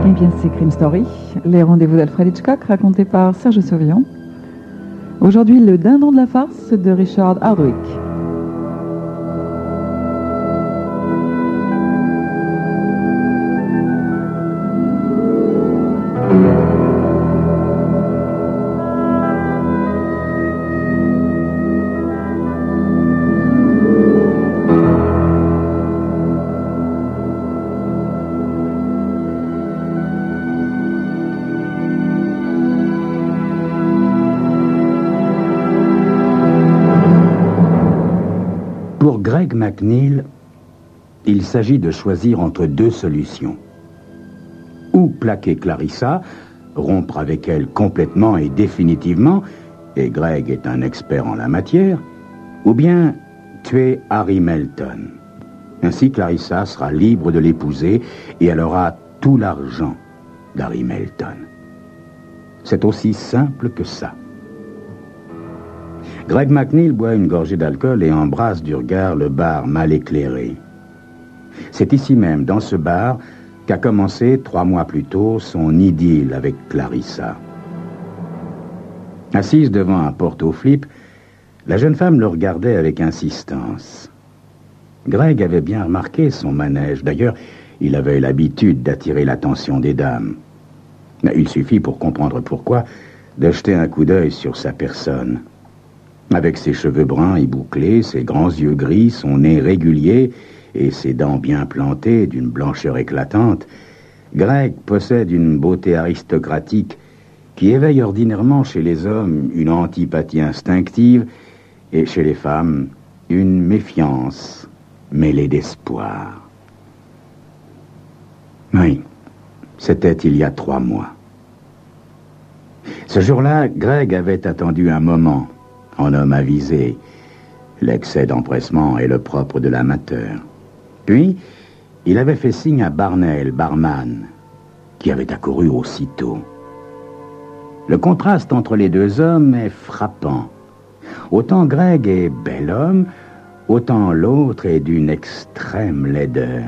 Eh bien, c'est Crime Story, les rendez-vous d'Alfred Hitchcock racontés par Serge Survillon. Aujourd'hui, le dindon de la farce de Richard Hardwick. Pour Greg McNeil, il s'agit de choisir entre deux solutions. Ou plaquer Clarissa, rompre avec elle complètement et définitivement, et Greg est un expert en la matière, ou bien tuer Harry Melton. Ainsi, Clarissa sera libre de l'épouser et elle aura tout l'argent d'Harry Melton. C'est aussi simple que ça. Greg McNeil boit une gorgée d'alcool et embrasse du regard le bar mal éclairé. C'est ici même, dans ce bar, qu'a commencé 3 mois plus tôt son idylle avec Clarissa. Assise devant un porte-au-flip, la jeune femme le regardait avec insistance. Greg avait bien remarqué son manège. D'ailleurs, il avait l'habitude d'attirer l'attention des dames. Il suffit, pour comprendre pourquoi, de jeter un coup d'œil sur sa personne. Avec ses cheveux bruns et bouclés, ses grands yeux gris, son nez régulier et ses dents bien plantées d'une blancheur éclatante, Greg possède une beauté aristocratique qui éveille ordinairement chez les hommes une antipathie instinctive et chez les femmes une méfiance mêlée d'espoir. Oui, c'était il y a 3 mois. Ce jour-là, Greg avait attendu un moment, en homme avisé. L'excès d'empressement est le propre de l'amateur. Puis, il avait fait signe à Barnell, barman, qui avait accouru aussitôt. Le contraste entre les deux hommes est frappant. Autant Greg est bel homme, autant l'autre est d'une extrême laideur.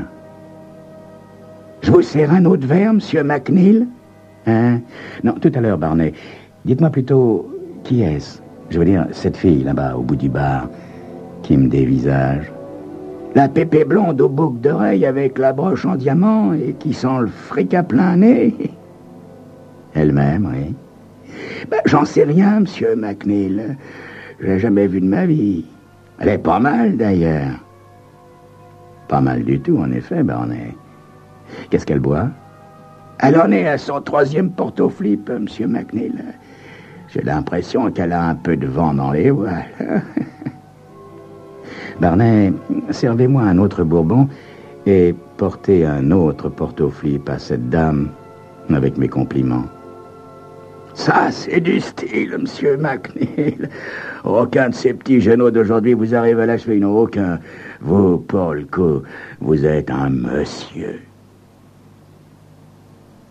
« Je vous sers un autre verre, monsieur McNeil ?»« Hein? Non, tout à l'heure, Barney. Dites-moi plutôt, qui est-ce? Je veux dire, cette fille, là-bas, au bout du bar, qui me dévisage. La pépée blonde aux boucles d'oreilles avec la broche en diamant et qui sent le fric à plein nez. Elle-même, oui. Ben, j'en sais rien, monsieur McNeil. Je l'ai jamais vue de ma vie. Elle est pas mal, d'ailleurs. Pas mal du tout, en effet, Barney. Qu'est-ce qu'elle boit? Elle en est à son 3e porte-au-flip, monsieur McNeil. J'ai l'impression qu'elle a un peu de vent dans les voiles. Barney, servez-moi un autre bourbon et portez un autre porte-au-flip à cette dame avec mes compliments. Ça, c'est du style, monsieur McNeil. Aucun de ces petits genoux d'aujourd'hui vous arrive à la cheville. Non, aucun. Vous, Paul Co, vous êtes un monsieur.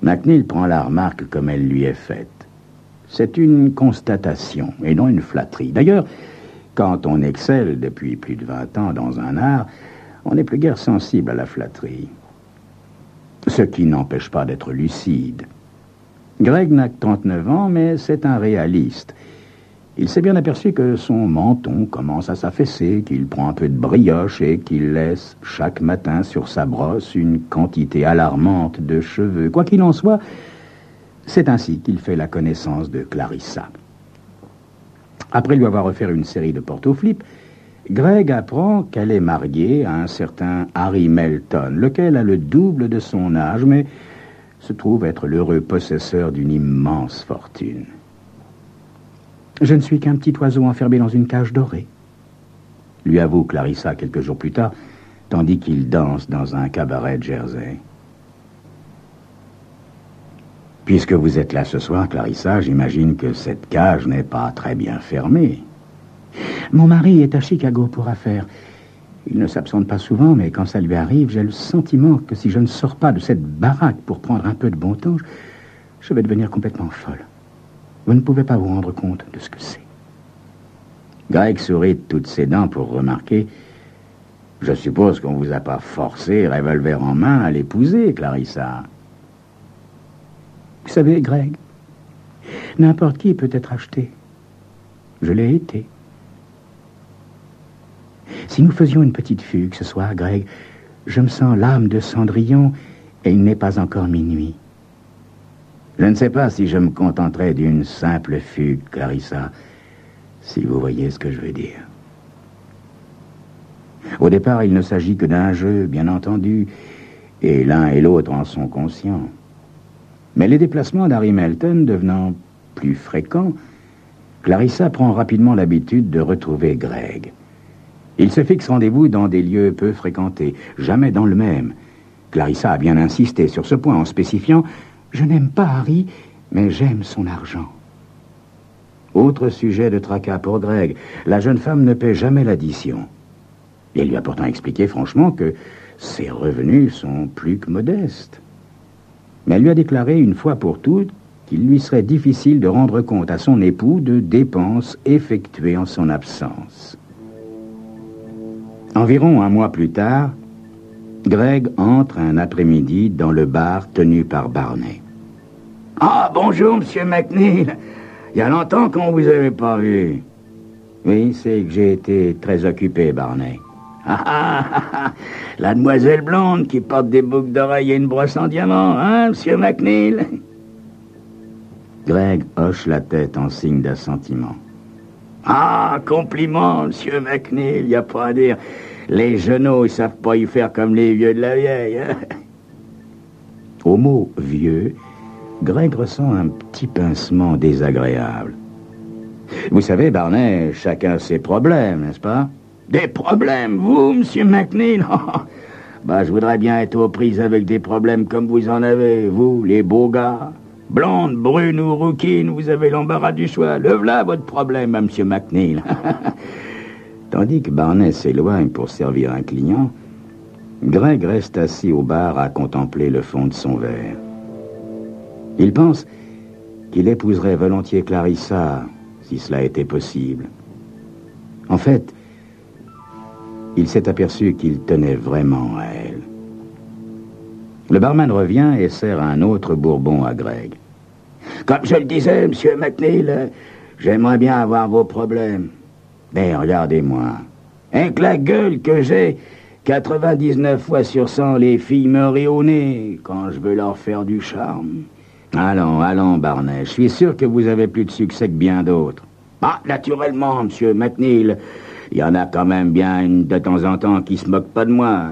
McNeil prend la remarque comme elle lui est faite. C'est une constatation et non une flatterie. D'ailleurs, quand on excelle depuis plus de 20 ans dans un art, on n'est plus guère sensible à la flatterie. Ce qui n'empêche pas d'être lucide. Greg n'a que 39 ans, mais c'est un réaliste. Il s'est bien aperçu que son menton commence à s'affaisser, qu'il prend un peu de brioche et qu'il laisse chaque matin sur sa brosse une quantité alarmante de cheveux. Quoi qu'il en soit, c'est ainsi qu'il fait la connaissance de Clarissa. Après lui avoir offert une série de porte-au-flip, Greg apprend qu'elle est mariée à un certain Harry Melton, lequel a le double de son âge, mais se trouve être l'heureux possesseur d'une immense fortune. « Je ne suis qu'un petit oiseau enfermé dans une cage dorée », lui avoue Clarissa quelques jours plus tard, tandis qu'il danse dans un cabaret de Jersey. Puisque vous êtes là ce soir, Clarissa, j'imagine que cette cage n'est pas très bien fermée. Mon mari est à Chicago pour affaires. Il ne s'absente pas souvent, mais quand ça lui arrive, j'ai le sentiment que si je ne sors pas de cette baraque pour prendre un peu de bon temps, je vais devenir complètement folle. Vous ne pouvez pas vous rendre compte de ce que c'est. Greg sourit de toutes ses dents pour remarquer « Je suppose qu'on vous a pas forcé, revolver en main, à l'épouser, Clarissa. » Vous savez, Greg, n'importe qui peut être acheté. Je l'ai été. Si nous faisions une petite fugue ce soir, Greg, je me sens l'âme de Cendrillon et il n'est pas encore minuit. Je ne sais pas si je me contenterais d'une simple fugue, Clarissa, si vous voyez ce que je veux dire. Au départ, il ne s'agit que d'un jeu, bien entendu, et l'un et l'autre en sont conscients. Mais les déplacements d'Harry Melton devenant plus fréquents, Clarissa prend rapidement l'habitude de retrouver Greg. Il se fixe rendez-vous dans des lieux peu fréquentés, jamais dans le même. Clarissa a bien insisté sur ce point en spécifiant « Je n'aime pas Harry, mais j'aime son argent ». Autre sujet de tracas pour Greg, la jeune femme ne paie jamais l'addition. Il lui a pourtant expliqué franchement que ses revenus sont plus que modestes. Mais elle lui a déclaré une fois pour toutes qu'il lui serait difficile de rendre compte à son époux de dépenses effectuées en son absence. Environ un mois plus tard, Greg entre un après-midi dans le bar tenu par Barney. « Ah, bonjour, monsieur McNeil. Il y a longtemps qu'on vous avait pas vu. »« Oui, c'est que j'ai été très occupé, Barney. »« Ah, la demoiselle blonde qui porte des boucles d'oreilles et une brosse en diamant, hein, monsieur McNeil ?» Greg hoche la tête en signe d'assentiment. « Ah, compliment, monsieur McNeil, il n'y a pas à dire. Les genoux, ils savent pas y faire comme les vieux de la vieille. Hein? » Au mot « vieux », Greg ressent un petit pincement désagréable. Vous savez, Barney, chacun ses problèmes, n'est-ce pas? Des problèmes, vous, monsieur McNeil? Bah, je voudrais bien être aux prises avec des problèmes comme vous en avez, vous, les beaux gars. Blonde, brune ou rouquine, vous avez l'embarras du choix. Le voilà votre problème, monsieur McNeil. Tandis que Barney s'éloigne pour servir un client, Greg reste assis au bar à contempler le fond de son verre. Il pense qu'il épouserait volontiers Clarissa, si cela était possible. En fait, il s'est aperçu qu'il tenait vraiment à elle. Le barman revient et sert un autre bourbon à Greg. Comme je le disais, monsieur McNeil, j'aimerais bien avoir vos problèmes. Mais regardez-moi. Avec la gueule que j'ai, 99 fois sur 100, les filles me rient au nez quand je veux leur faire du charme. Allons, allons, Barney. Je suis sûr que vous avez plus de succès que bien d'autres. Ah, naturellement, monsieur McNeil. Il y en a quand même bien une de temps en temps qui se moque pas de moi.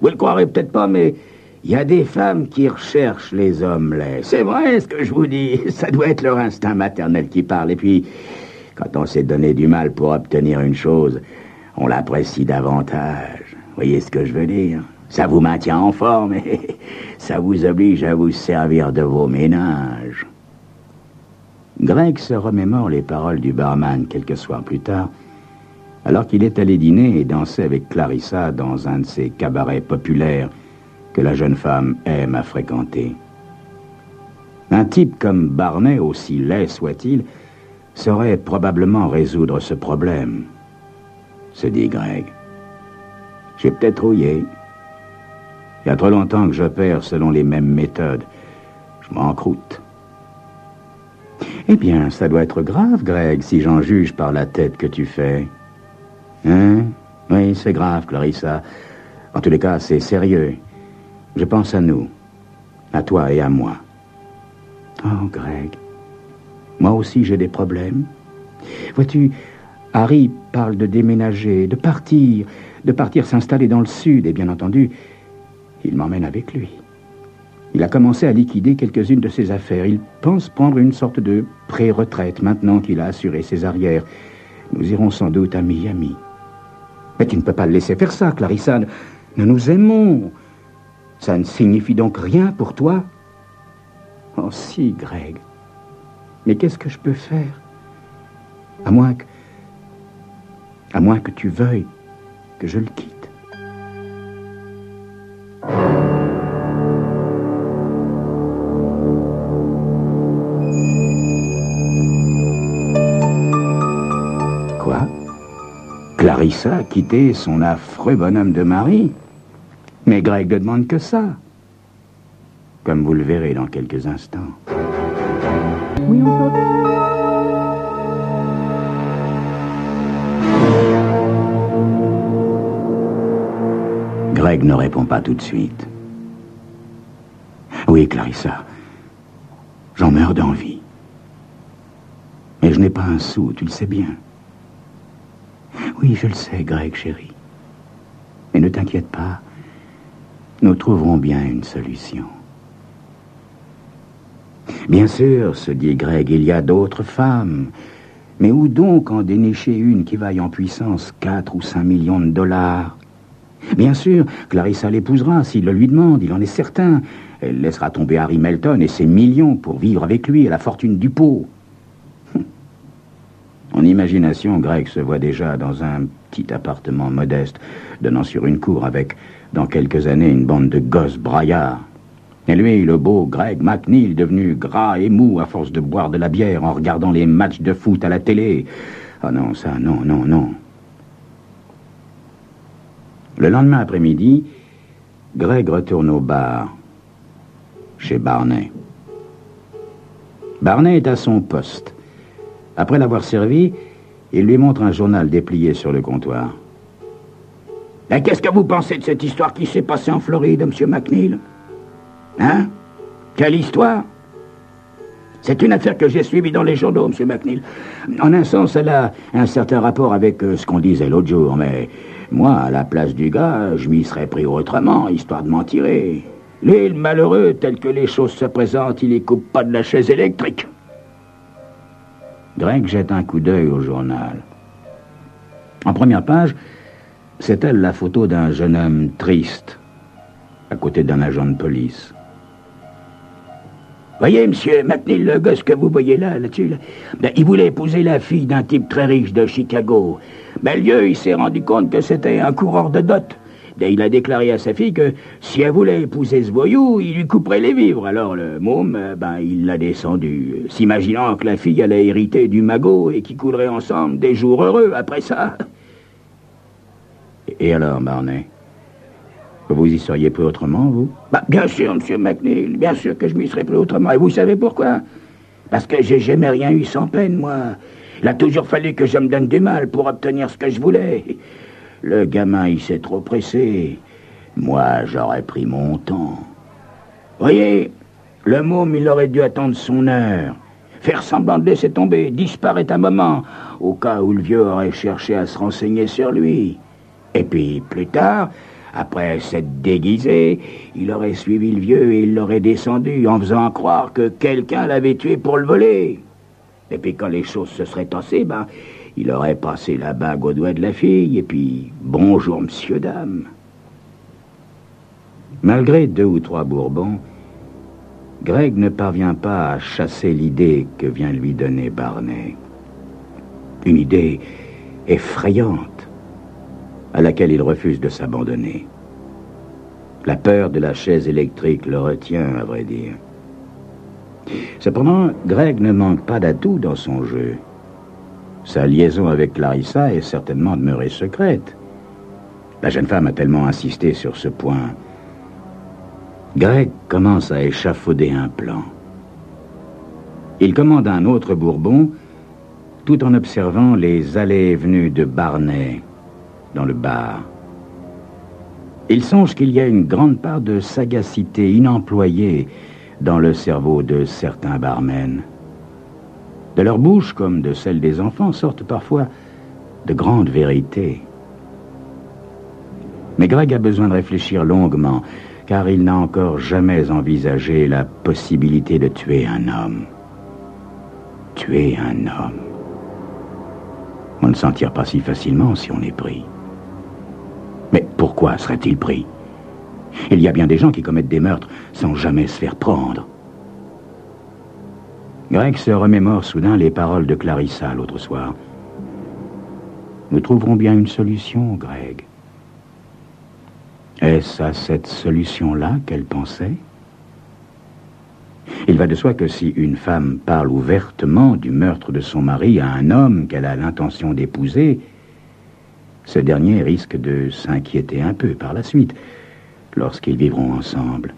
Vous le croirez peut-être pas, mais il y a des femmes qui recherchent les hommes laids. C'est vrai ce que je vous dis. Ça doit être leur instinct maternel qui parle. Et puis, quand on s'est donné du mal pour obtenir une chose, on l'apprécie davantage. Voyez ce que je veux dire? Ça vous maintient en forme et ça vous oblige à vous servir de vos ménages. Greg se remémore les paroles du barman quelques soirs plus tard, alors qu'il est allé dîner et danser avec Clarissa dans un de ces cabarets populaires que la jeune femme aime à fréquenter. Un type comme Barney, aussi laid soit-il, saurait probablement résoudre ce problème, se dit Greg. J'ai peut-être rouillé. Il y a trop longtemps que j'opère selon les mêmes méthodes. Je m'en croûte. Eh bien, ça doit être grave, Greg, si j'en juge par la tête que tu fais. Hein? Oui, c'est grave, Clarissa. En tous les cas, c'est sérieux. Je pense à nous. À toi et à moi. Oh, Greg. Moi aussi, j'ai des problèmes. Vois-tu, Harry parle de déménager, de partir s'installer dans le sud, et bien entendu, il m'emmène avec lui. Il a commencé à liquider quelques-unes de ses affaires. Il pense prendre une sorte de pré-retraite maintenant qu'il a assuré ses arrières. Nous irons sans doute à Miami. Mais tu ne peux pas le laisser faire ça, Clarissa. Nous nous aimons. Ça ne signifie donc rien pour toi? Oh si, Greg. Mais qu'est-ce que je peux faire? À moins que tu veuilles que je le quitte. Quoi? Clarissa a quitté son affreux bonhomme de mari? Mais Greg ne demande que ça. comme vous le verrez dans quelques instants. Oui, on saute. Greg ne répond pas tout de suite. Oui, Clarissa, j'en meurs d'envie. Mais je n'ai pas un sou, tu le sais bien. Oui, je le sais, Greg, chéri. Mais ne t'inquiète pas, nous trouverons bien une solution. Bien sûr, se dit Greg, il y a d'autres femmes. Mais où donc en dénicher une qui vaille en puissance 4 ou 5 millions de dollars? Bien sûr, Clarissa l'épousera s'il le lui demande, il en est certain. Elle laissera tomber Harry Melton et ses millions pour vivre avec lui à la fortune du pot. En imagination, Greg se voit déjà dans un petit appartement modeste, donnant sur une cour avec, dans quelques années, une bande de gosses braillards. Et lui, le beau Greg McNeil, devenu gras et mou à force de boire de la bière en regardant les matchs de foot à la télé. Ah non, ça, non, non, non. Le lendemain après-midi, Greg retourne au bar, chez Barney. Barney est à son poste. Après l'avoir servi, il lui montre un journal déplié sur le comptoir. Et qu'est-ce que vous pensez de cette histoire qui s'est passée en Floride, M. McNeil? Hein? Quelle histoire? C'est une affaire que j'ai suivie dans les journaux, M. McNeil. En un sens, elle a un certain rapport avec ce qu'on disait l'autre jour, mais moi, à la place du gars, je m'y serais pris autrement, histoire de m'en tirer. Lui, le malheureux, tel que les choses se présentent, il y coupe pas de la chaise électrique. Greg jette un coup d'œil au journal. En première page, c'est elle la photo d'un jeune homme triste, à côté d'un agent de police. Voyez, monsieur McNeil, le gosse que vous voyez là-dessus, ben, il voulait épouser la fille d'un type très riche de Chicago. Ben, le vieux, il s'est rendu compte que c'était un coureur de dot. Ben, il a déclaré à sa fille que si elle voulait épouser ce voyou, il lui couperait les vivres. Alors le môme, ben, il l'a descendu, s'imaginant que la fille allait hériter du magot et qu'ils couleraient ensemble des jours heureux après ça. Et alors, Barney? Vous y seriez pris autrement, vous? Bah, bien sûr, monsieur McNeil, bien sûr que je m'y serais pris autrement. Et vous savez pourquoi? Parce que j'ai jamais rien eu sans peine, moi. Il a toujours fallu que je me donne du mal pour obtenir ce que je voulais. Le gamin, il s'est trop pressé. Moi, j'aurais pris mon temps. Voyez, le môme, il aurait dû attendre son heure. Faire semblant de laisser tomber, disparaître un moment, au cas où le vieux aurait cherché à se renseigner sur lui. Et puis, plus tard, après s'être déguisé, il aurait suivi le vieux et il l'aurait descendu en faisant croire que quelqu'un l'avait tué pour le voler. Et puis quand les choses se seraient tassées, ben, il aurait passé la bague au doigt de la fille et puis bonjour monsieur, dame. Malgré 2 ou 3 bourbons, Greg ne parvient pas à chasser l'idée que vient lui donner Barney. Une idée effrayante à laquelle il refuse de s'abandonner. La peur de la chaise électrique le retient, à vrai dire. Cependant, Greg ne manque pas d'atouts dans son jeu. Sa liaison avec Clarissa est certainement demeurée secrète. La jeune femme a tellement insisté sur ce point. Greg commence à échafauder un plan. Il commande un autre bourbon, tout en observant les allées et venues de Barney dans le bar. Il songe qu'il y a une grande part de sagacité inemployée dans le cerveau de certains barmen. De leur bouche, comme de celle des enfants, sortent parfois de grandes vérités. Mais Greg a besoin de réfléchir longuement, car il n'a encore jamais envisagé la possibilité de tuer un homme. Tuer un homme. On ne s'en tire pas si facilement si on est pris. Mais pourquoi serait-il pris? Il y a bien des gens qui commettent des meurtres sans jamais se faire prendre. Greg se remémore soudain les paroles de Clarissa l'autre soir. Nous trouverons bien une solution, Greg. Est-ce à cette solution-là qu'elle pensait? Il va de soi que si une femme parle ouvertement du meurtre de son mari à un homme qu'elle a l'intention d'épouser, ce dernier risque de s'inquiéter un peu par la suite, lorsqu'ils vivront ensemble.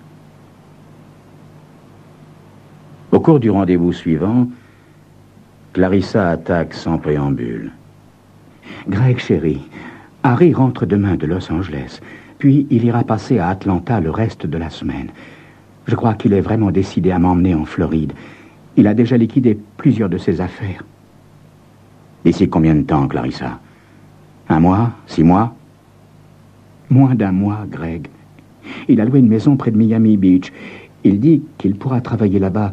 cours du rendez-vous suivant, Clarissa attaque sans préambule. « Greg, chéri, Harry rentre demain de Los Angeles, puis il ira passer à Atlanta le reste de la semaine. Je crois qu'il est vraiment décidé à m'emmener en Floride. Il a déjà liquidé plusieurs de ses affaires. » D'ici combien de temps, Clarissa? 1 mois? 6 mois? Moins d'1 mois, Greg. Il a loué une maison près de Miami Beach. Il dit qu'il pourra travailler là-bas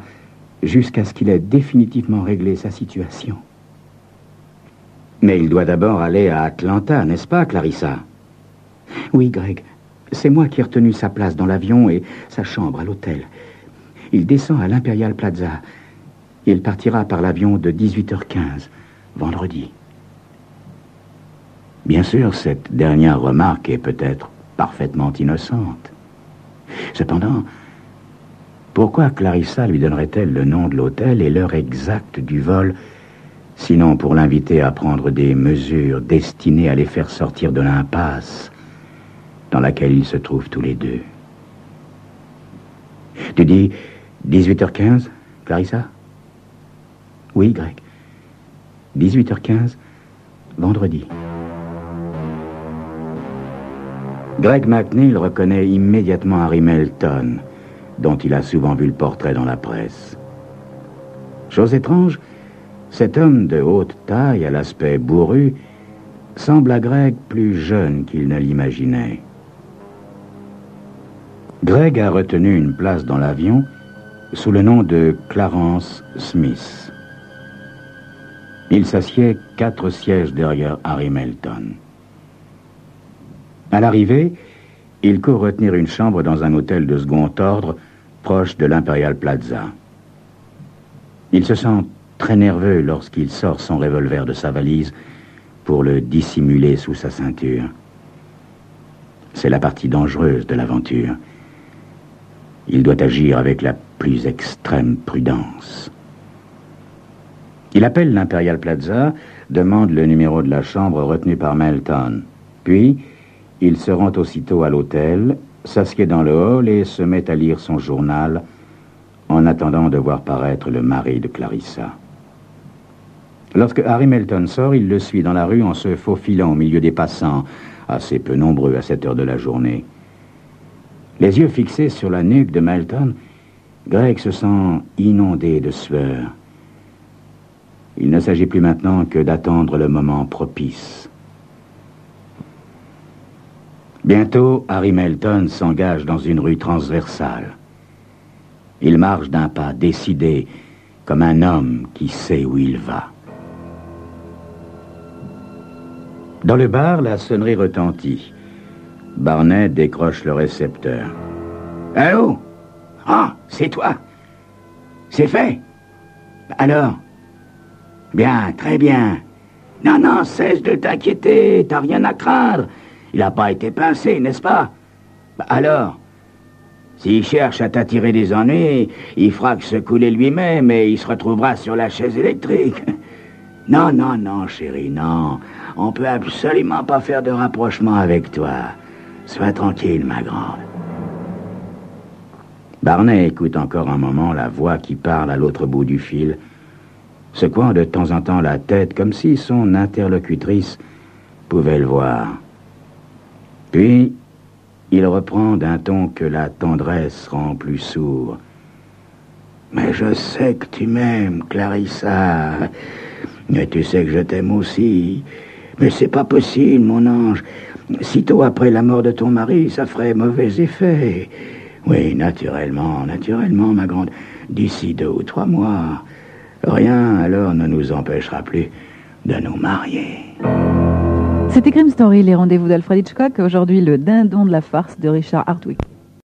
jusqu'à ce qu'il ait définitivement réglé sa situation. Mais il doit d'abord aller à Atlanta, n'est-ce pas, Clarissa? Oui, Greg. C'est moi qui ai retenu sa place dans l'avion et sa chambre à l'hôtel. Il descend à l'Imperial Plaza. Il partira par l'avion de 18h15, vendredi. Bien sûr, cette dernière remarque est peut-être parfaitement innocente. Cependant, pourquoi Clarissa lui donnerait-elle le nom de l'hôtel et l'heure exacte du vol, sinon pour l'inviter à prendre des mesures destinées à les faire sortir de l'impasse dans laquelle ils se trouvent tous les deux? Tu dis 18h15, Clarissa? Oui, Greg. 18h15, vendredi. Greg McNeil reconnaît immédiatement Harry Melton, dont il a souvent vu le portrait dans la presse. Chose étrange, cet homme de haute taille, à l'aspect bourru, semble à Greg plus jeune qu'il ne l'imaginait. Greg a retenu une place dans l'avion sous le nom de Clarence Smith. Il s'assied 4 sièges derrière Harry Melton. À l'arrivée, il court retenir une chambre dans un hôtel de second ordre proche de l'Imperial Plaza. Il se sent très nerveux lorsqu'il sort son revolver de sa valise pour le dissimuler sous sa ceinture. C'est la partie dangereuse de l'aventure. Il doit agir avec la plus extrême prudence. Il appelle l'Imperial Plaza, demande le numéro de la chambre retenue par Melton. Puis, il se rend aussitôt à l'hôtel, s'assied dans le hall et se met à lire son journal en attendant de voir paraître le mari de Clarissa. Lorsque Harry Melton sort, il le suit dans la rue en se faufilant au milieu des passants, assez peu nombreux à cette heure de la journée. Les yeux fixés sur la nuque de Melton, Greg se sent inondé de sueur. Il ne s'agit plus maintenant que d'attendre le moment propice. Bientôt, Harry Melton s'engage dans une rue transversale. Il marche d'un pas décidé, comme un homme qui sait où il va. Dans le bar, la sonnerie retentit. Barney décroche le récepteur. « Allô? Ah, c'est toi? C'est fait? Alors? Bien, très bien. Non, non, cesse de t'inquiéter, t'as rien à craindre. Il n'a pas été pincé, n'est-ce pas? Alors, s'il cherche à t'attirer des ennuis, il fera que se couler lui-même et il se retrouvera sur la chaise électrique. Non, non, non, chérie, non. On peut absolument pas faire de rapprochement avec toi. Sois tranquille, ma grande. Barney écoute encore un moment la voix qui parle à l'autre bout du fil, secouant de temps en temps la tête comme si son interlocutrice pouvait le voir. Puis, il reprend d'un ton que la tendresse rend plus sourd. « Mais je sais que tu m'aimes, Clarissa. Mais tu sais que je t'aime aussi. Mais c'est pas possible, mon ange. Sitôt après la mort de ton mari, ça ferait mauvais effet. Oui, naturellement, naturellement, ma grande. D'ici 2 ou 3 mois, rien alors ne nous empêchera plus de nous marier. » C'était Crime Story, les rendez-vous d'Alfred Hitchcock. Aujourd'hui, le dindon de la farce de Richard Hartwig.